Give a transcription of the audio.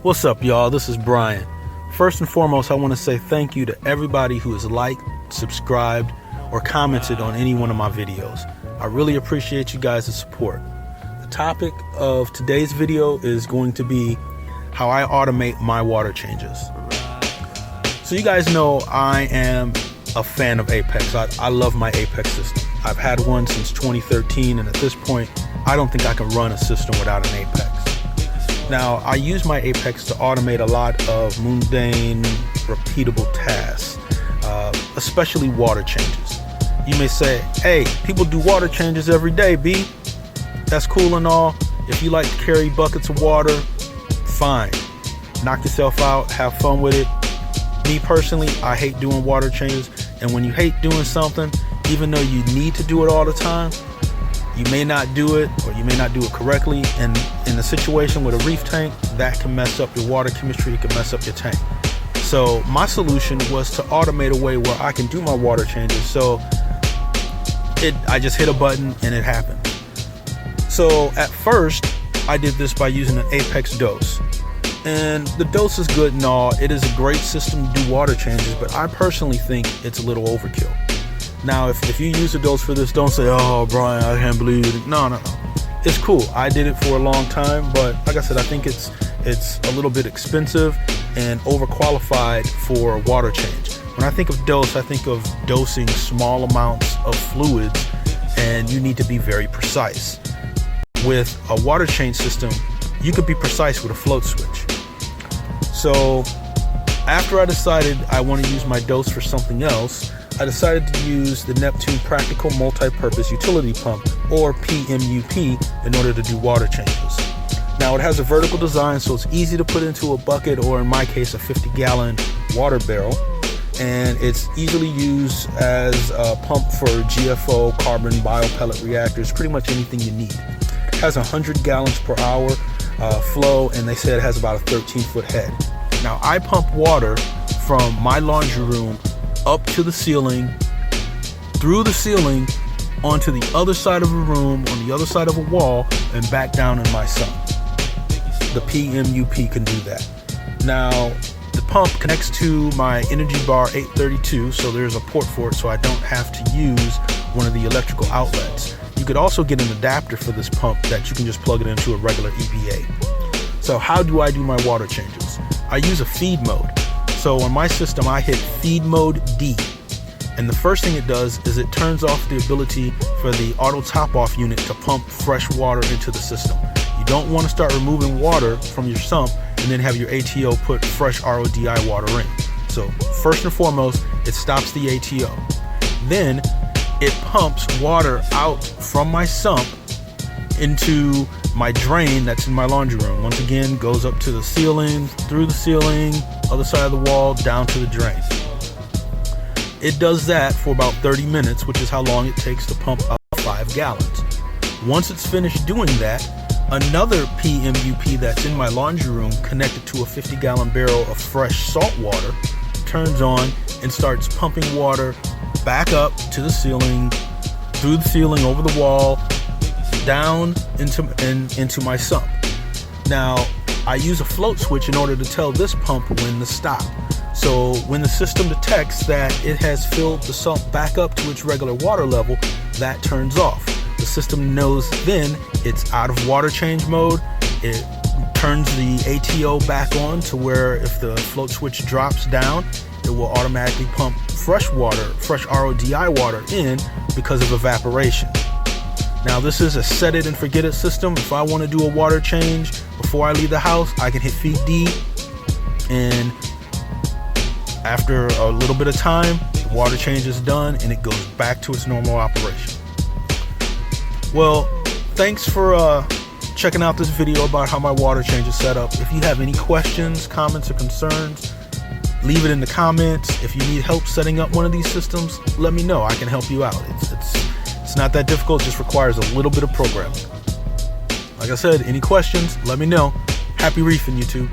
What's up, y'all? This is Brian. First and foremost, I want to say thank you to everybody who has liked, subscribed, or commented on any one of my videos. I really appreciate you guys' support. The topic of today's video is going to be how I automate my water changes. So you guys know I am a fan of APEC. I love my APEC system. I've had one since 2013, and at this point, I don't think I can run a system without an APEC. Now, I use my APEC to automate a lot of mundane, repeatable tasks, especially water changes. You may say, hey, people do water changes every day, B. That's cool and all. If you like to carry buckets of water, fine. Knock yourself out, have fun with it. Me personally, I hate doing water changes. And when you hate doing something, even though you need to do it all the time, you may not do it, or you may not do it correctly. And in a situation with a reef tank, that can mess up your water chemistry, it can mess up your tank. So my solution was to automate a way where I can do my water changes. So I just hit a button and it happened. So at first, I did this by using an APEC dose. And the dose is good and all. It is a great system to do water changes, but I personally think it's a little overkill. Now, if you use a dose for this, don't say, oh, Brian, I can't believe it. No. It's cool. I did it for a long time, but like I said, I think it's a little bit expensive and overqualified for a water change. When I think of dose, I think of dosing small amounts of fluids, and you need to be very precise. With a water change system, you could be precise with a float switch. So after I decided I want to use my dose for something else, I decided to use the Neptune Practical Multi-Purpose Utility Pump, or PMUP, in order to do water changes. Now, it has a vertical design, so it's easy to put into a bucket, or in my case, a 50-gallon water barrel. And it's easily used as a pump for GFO, carbon, biopellet reactors, pretty much anything you need. It has 100 gallons per hour flow, and they say it has about a 13-foot head. Now, I pump water from my laundry room up to the ceiling, through the ceiling, onto the other side of a room, on the other side of a wall, and back down in my sump. The PMUP can do that. Now, the pump connects to my Energy Bar 832, so there's a port for it, so I don't have to use one of the electrical outlets. You could also get an adapter for this pump that you can just plug it into a regular EVA. So how do I do my water changes? I use a feed mode. So on my system, I hit feed mode D. And the first thing it does is it turns off the ability for the auto top off unit to pump fresh water into the system. You don't want to start removing water from your sump and then have your ATO put fresh RODI water in. So first and foremost, it stops the ATO. Then it pumps water out from my sump into my drain that's in my laundry room. Once again, goes up to the ceiling, through the ceiling, other side of the wall, down to the drain. It does that for about 30 minutes, which is how long it takes to pump up 5 gallons. Once it's finished doing that, another PMUP that's in my laundry room, connected to a 50-gallon barrel of fresh salt water, turns on and starts pumping water back up to the ceiling, through the ceiling, over the wall, down into my sump. Now, I use a float switch in order to tell this pump when to stop. So when the system detects that it has filled the sump back up to its regular water level, that turns off. The system knows then it's out of water change mode. It turns the ATO back on to where if the float switch drops down, it will automatically pump fresh water, fresh RODI water in because of evaporation. Now, this is a set it and forget it system. If I want to do a water change before I leave the house, I can hit feed D, and after a little bit of time, the water change is done and it goes back to its normal operation. Well, thanks for checking out this video about how my water change is set up. If you have any questions, comments, or concerns, leave it in the comments. If you need help setting up one of these systems, let me know. I can help you out. It's not that difficult, it just requires a little bit of programming. Like I said, any questions, let me know. Happy reefing, YouTube.